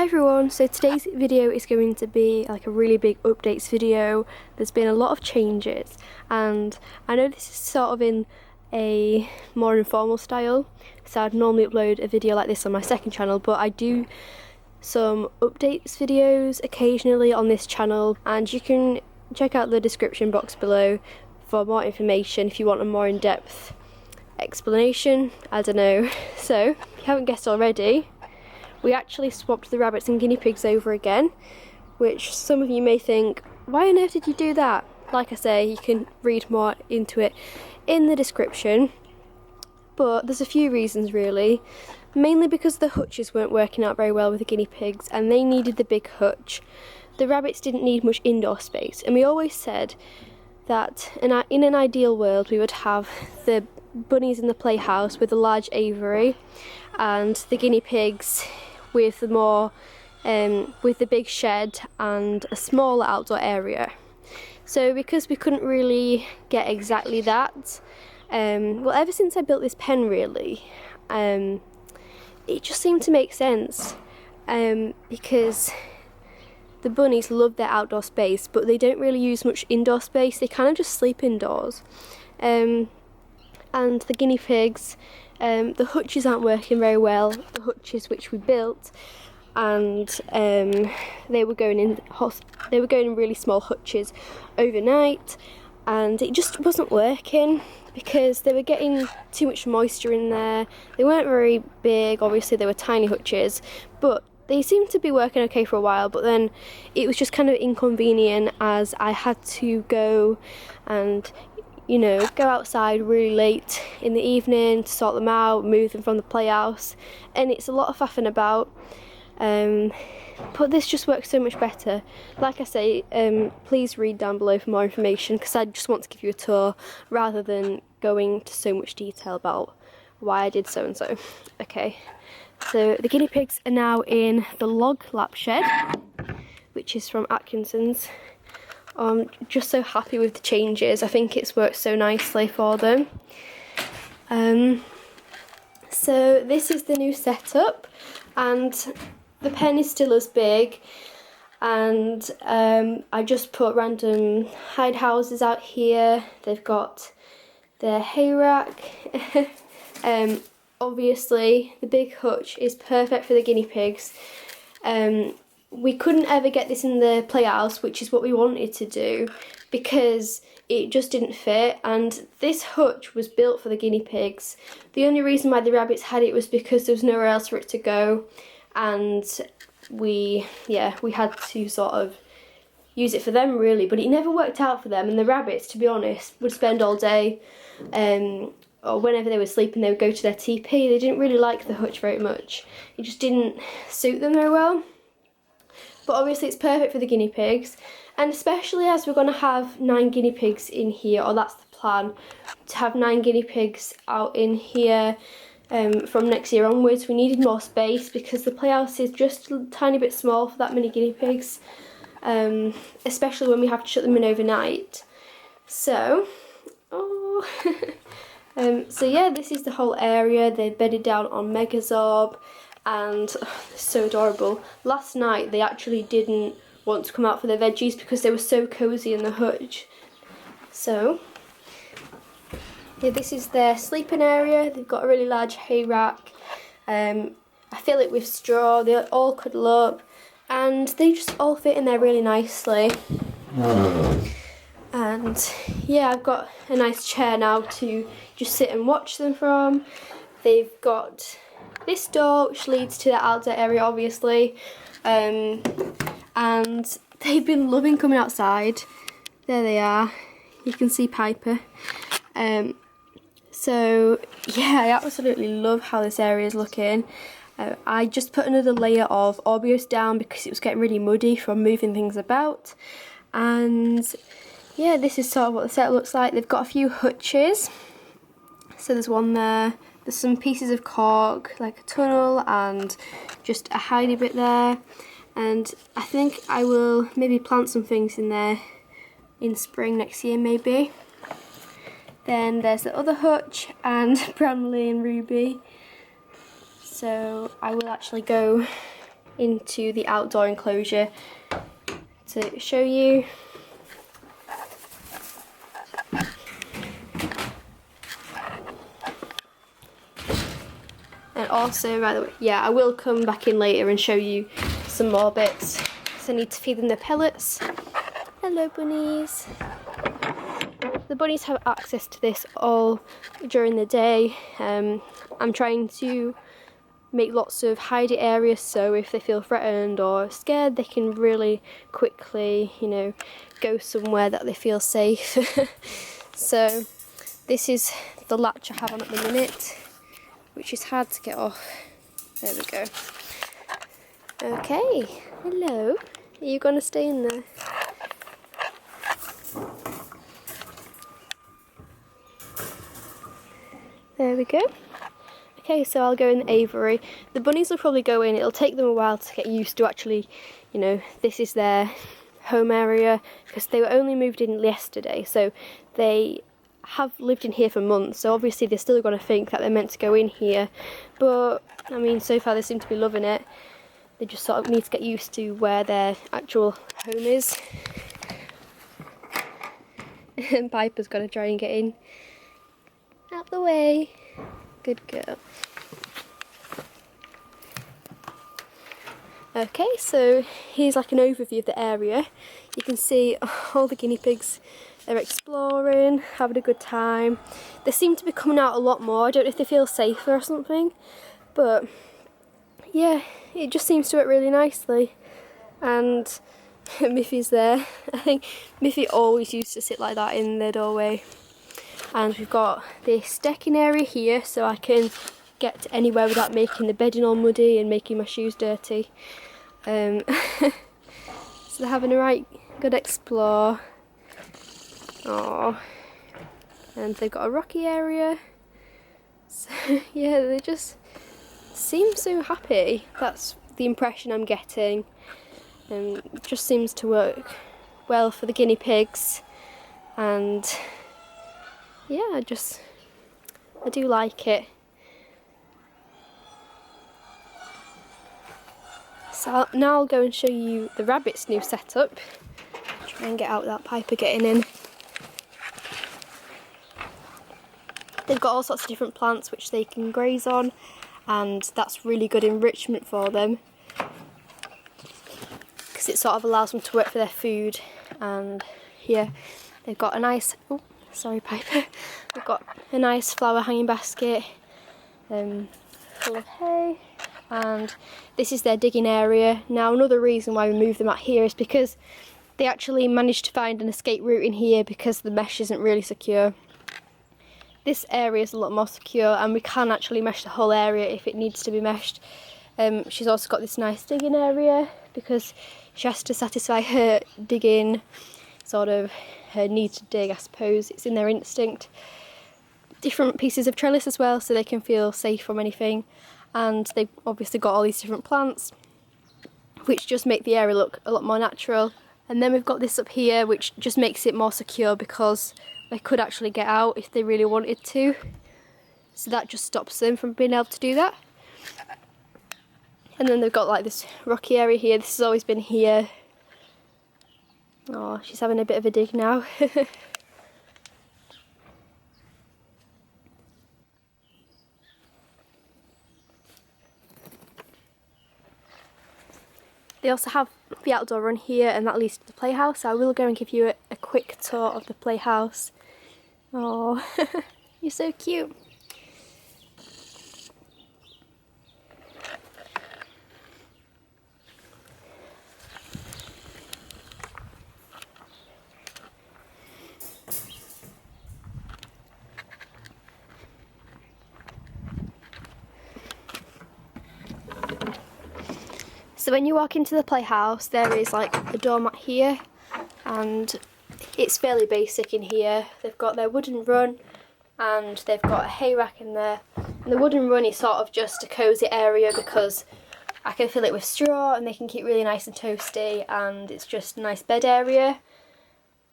Hi everyone, so today's video is going to be like a really big updates video. There's been a lot of changes and I know this is sort of in a more informal style, so I'd normally upload a video like this on my second channel, but I do some updates videos occasionally on this channel, and you can check out the description box below for more information if you want a more in-depth explanation. I don't know. So if you haven't guessed already, we actually swapped the rabbits and guinea pigs over again, which some of you may think, why on earth did you do that? Like I say, you can read more into it in the description, but there's a few reasons really. Mainly because the hutches weren't working out very well with the guinea pigs and they needed the big hutch. The rabbits didn't need much indoor space, and we always said that in an ideal world we would have the bunnies in the playhouse with a large aviary and the guinea pigs with the more with the big shed and a smaller outdoor area. So because we couldn't really get exactly that, well, ever since I built this pen really, it just seemed to make sense, because the bunnies love their outdoor space but they don't really use much indoor space. They kind of just sleep indoors, and the guinea pigs, the hutches aren't working very well, the hutches which we built, and they were going in really small hutches overnight, and it just wasn't working because they were getting too much moisture in there. They weren't very big, obviously they were tiny hutches, but they seemed to be working okay for a while, but then it was just kind of inconvenient as I had to go and go outside really late in the evening to sort them out, move them from the playhouse, and it's a lot of faffing about. But this just works so much better. Like I say, please read down below for more information, because I just want to give you a tour rather than going into so much detail about why I did so and so. Okay, so the guinea pigs are now in the log lap shed, which is from Atkinson's. I'm just so happy with the changes. I think it's worked so nicely for them. So this is the new setup, and the pen is still as big, and I just put random hide houses out here. They've got their hay rack. Obviously the big hutch is perfect for the guinea pigs. We couldn't ever get this in the playhouse, which is what we wanted to do, because it just didn't fit, and this hutch was built for the guinea pigs. The only reason why the rabbits had it was because there was nowhere else for it to go, and we had to sort of use it for them really, but it never worked out for them. And the rabbits, to be honest, would spend all day, or whenever they were sleeping they would go to their teepee. They didn't really like the hutch very much. It just didn't suit them very well. But obviously it's perfect for the guinea pigs, and especially as we're going to have 9 guinea pigs in here, or that's the plan, to have 9 guinea pigs out in here from next year onwards. We needed more space because the playhouse is just a tiny bit small for that many guinea pigs, especially when we have to shut them in overnight. So, so yeah, this is the whole area. They're bedded down on Megazorb, and they're so adorable. Last night they actually didn't want to come out for their veggies because they were so cozy in the hutch. So yeah, this is their sleeping area. They've got a really large hay rack. I fill it with straw. They all cuddle up, and they just all fit in there really nicely. And yeah, I've got a nice chair now to just sit and watch them from. They've got this door which leads to the outdoor area, obviously, and they've been loving coming outside. There they are, you can see Piper. So yeah, I absolutely love how this area is looking. I just put another layer of Orbeos down because it was getting really muddy from moving things about, and yeah, this is sort of what the set looks like. They've got a few hutches, so there's one there. There's some pieces of cork, like a tunnel, and just a hidey bit there. And I think I will maybe plant some things in there in spring next year, maybe. Then there's the other hutch and Bramley and Ruby. So I will actually go into the outdoor enclosure to show you. And also, by the way, yeah, I will come back in later and show you some more bits. So I need to feed them the pellets. Hello, bunnies. The bunnies have access to this all during the day. I'm trying to make lots of hidey areas, so if they feel threatened or scared, they can really quickly, you know, go somewhere that they feel safe. So this is the latch I have on at the minute, which is hard to get off. There we go. Okay, hello. Are you gonna stay in there? There we go. Okay, so I'll go in the aviary. The bunnies will probably go in. It'll take them a while to get used to actually, you know, this is their home area, because they were only moved in yesterday, so they have lived in here for months, so obviously they're still going to think that they're meant to go in here, but I mean, so far they seem to be loving it. They just sort of need to get used to where their actual home is. And Piper's got to try and get in. Out the way. Good girl. Okay, so here's like an overview of the area. You can see all the guinea pigs. They're exploring, having a good time. They seem to be coming out a lot more. I don't know if they feel safer or something, but yeah, it just seems to work really nicely. And Miffy's there. I think Miffy always used to sit like that in the doorway. And we've got this decking area here, so I can get anywhere without making the bedding all muddy and making my shoes dirty. So they're having a right good explore. Oh, and they've got a rocky area. So yeah, they just seem so happy. That's the impression I'm getting. It just seems to work well for the guinea pigs, and yeah, I do like it. So now I'll go and show you the rabbits' new setup. Try and get out without Piper getting in. They've got all sorts of different plants which they can graze on, and that's really good enrichment for them, because it sort of allows them to work for their food. And here they've got a nice, oh sorry Piper, they've got a nice flower hanging basket full of hay, and this is their digging area. Now another reason why we moved them out here is because they actually managed to find an escape route in here, because the mesh isn't really secure. This area is a lot more secure, and we can actually mesh the whole area if it needs to be meshed. She's also got this nice digging area, because she has to satisfy her digging, sort of her need to dig, I suppose. It's in their instinct. Different pieces of trellis as well, so they can feel safe from anything. And they've obviously got all these different plants, which just make the area look a lot more natural. And then we've got this up here, which just makes it more secure, because they could actually get out if they really wanted to. So that just stops them from being able to do that. And then they've got like this rocky area here. This has always been here. Oh, she's having a bit of a dig now. They also have the outdoor run here, and that leads to the playhouse. So I will go and give you a quick tour of the playhouse. Oh, you're so cute. So when you walk into the playhouse, there is like a doormat here, and it's fairly basic in here. They've got their wooden run, and they've got a hay rack in there. And the wooden run is sort of just a cosy area, because I can fill it with straw and they can keep really nice and toasty, and it's just a nice bed area.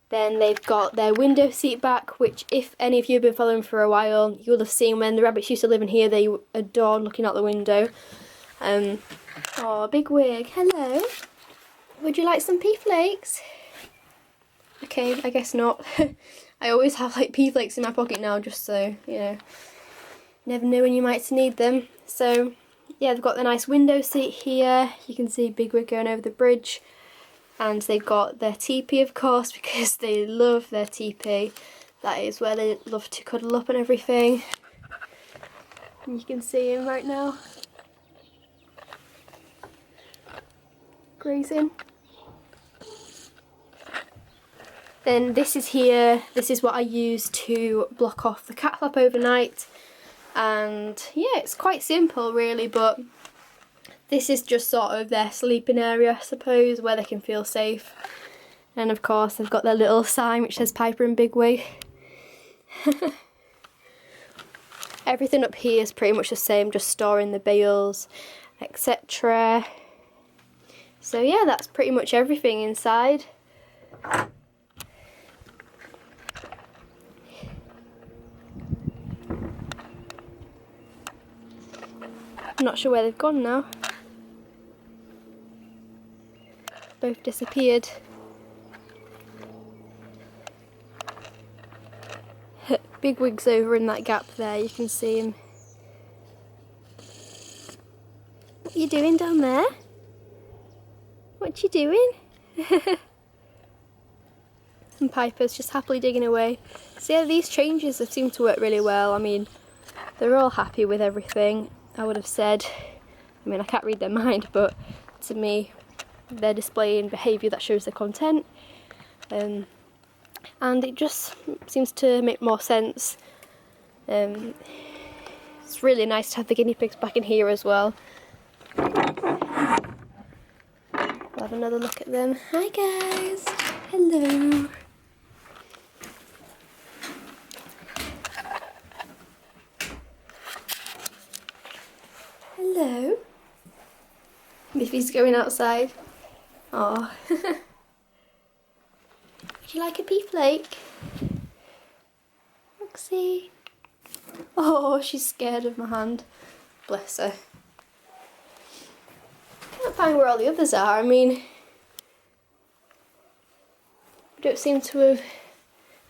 Then they've got their window seat back, which if any of you have been following for a while, you will have seen when the rabbits used to live in here, they adored looking out the window. Oh, Big Wig, hello. Would you like some pea flakes? Okay, I guess not. I always have like pea flakes in my pocket now, just so, you know, never know when you might need them. So, yeah, they've got the nice window seat here. You can see Big Wig going over the bridge. And they've got their teepee, of course, because they love their teepee. That is where they love to cuddle up and everything. And you can see him right now. Grazing. Then this is here, this is what I use to block off the cat flap overnight. And yeah, it's quite simple really, but this is just sort of their sleeping area, I suppose, where they can feel safe. And of course they've got their little sign which says Piper and Big Wig. Everything up here is pretty much the same, just storing the bales, etc. So yeah, that's pretty much everything inside. I'm not sure where they've gone now. Both disappeared. Big Wig's over in that gap there, you can see him. What are you doing down there? What you doing? And Piper's just happily digging away. So yeah, these changes have seemed to work really well. I mean, they're all happy with everything, I would have said. I mean, I can't read their mind, but to me, they're displaying behaviour that shows their content. And it just seems to make more sense. It's really nice to have the guinea pigs back in here as well. We'll have another look at them. Hi guys! Hello! Hello! Miffy's going outside. Oh. Would you like a pea flake? Roxy. Oh, she's scared of my hand. Bless her. Can't find where all the others are. I mean, we don't seem to have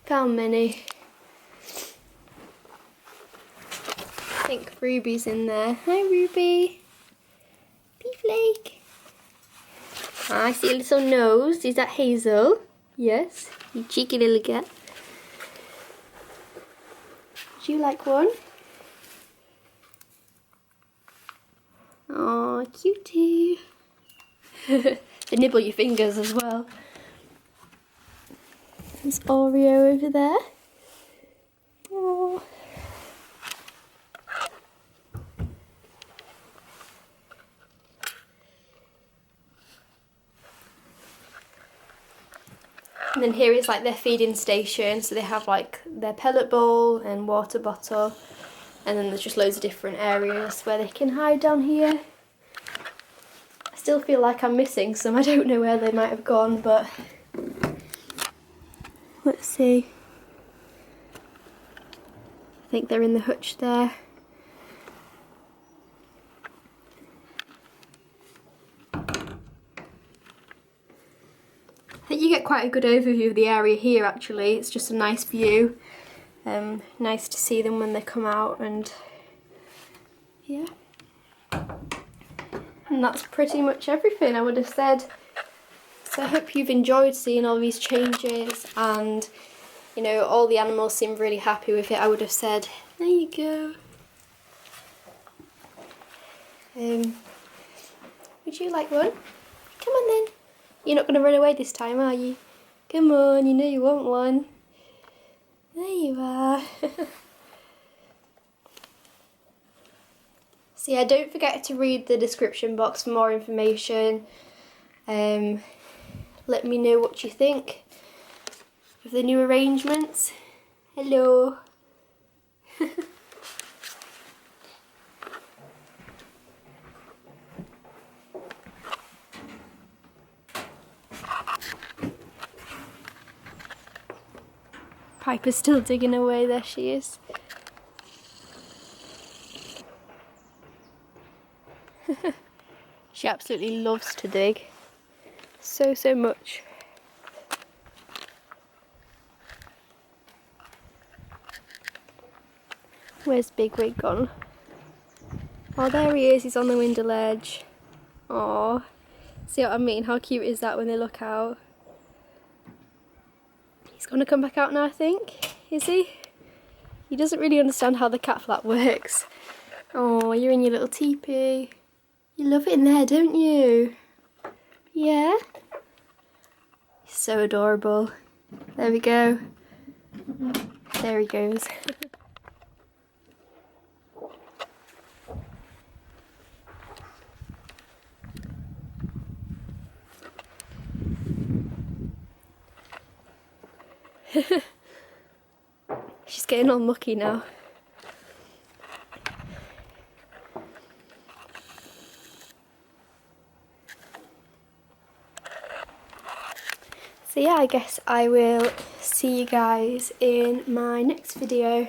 found many. I think Ruby's in there. Hi Ruby. Pea flake. I see a little nose. Is that Hazel? Yes, you cheeky little cat. Would you like one? Oh, cutie. They nibble your fingers as well. There's Oreo over there. Oh. And then here is like their feeding station, so they have like their pellet bowl and water bottle, and then there's just loads of different areas where they can hide down here. I still feel like I'm missing some, I don't know where they might have gone, but let's see. I think they're in the hutch there. I think you get quite a good overview of the area here actually. It's just a nice view. Nice to see them when they come out, and yeah. And that's pretty much everything I would have said. So I hope you've enjoyed seeing all these changes, and you know, all the animals seem really happy with it, I would have said. There you go. Would you like one? Come on then. You're not going to run away this time, are you? Come on, you know you want one. There you are. So yeah, don't forget to read the description box for more information. Let me know what you think of the new arrangements. Hello. Piper's still digging away, there she is. She absolutely loves to dig. So much. Where's Bigwig gone? Oh, there he is. He's on the window ledge. Oh, see what I mean? How cute is that when they look out? He's going to come back out now, I think. Is he? He doesn't really understand how the cat flap works. Oh, you're in your little teepee. You love it in there, don't you? Yeah? So adorable. There we go. There he goes. She's getting all mucky now. So yeah, I guess I will see you guys in my next video.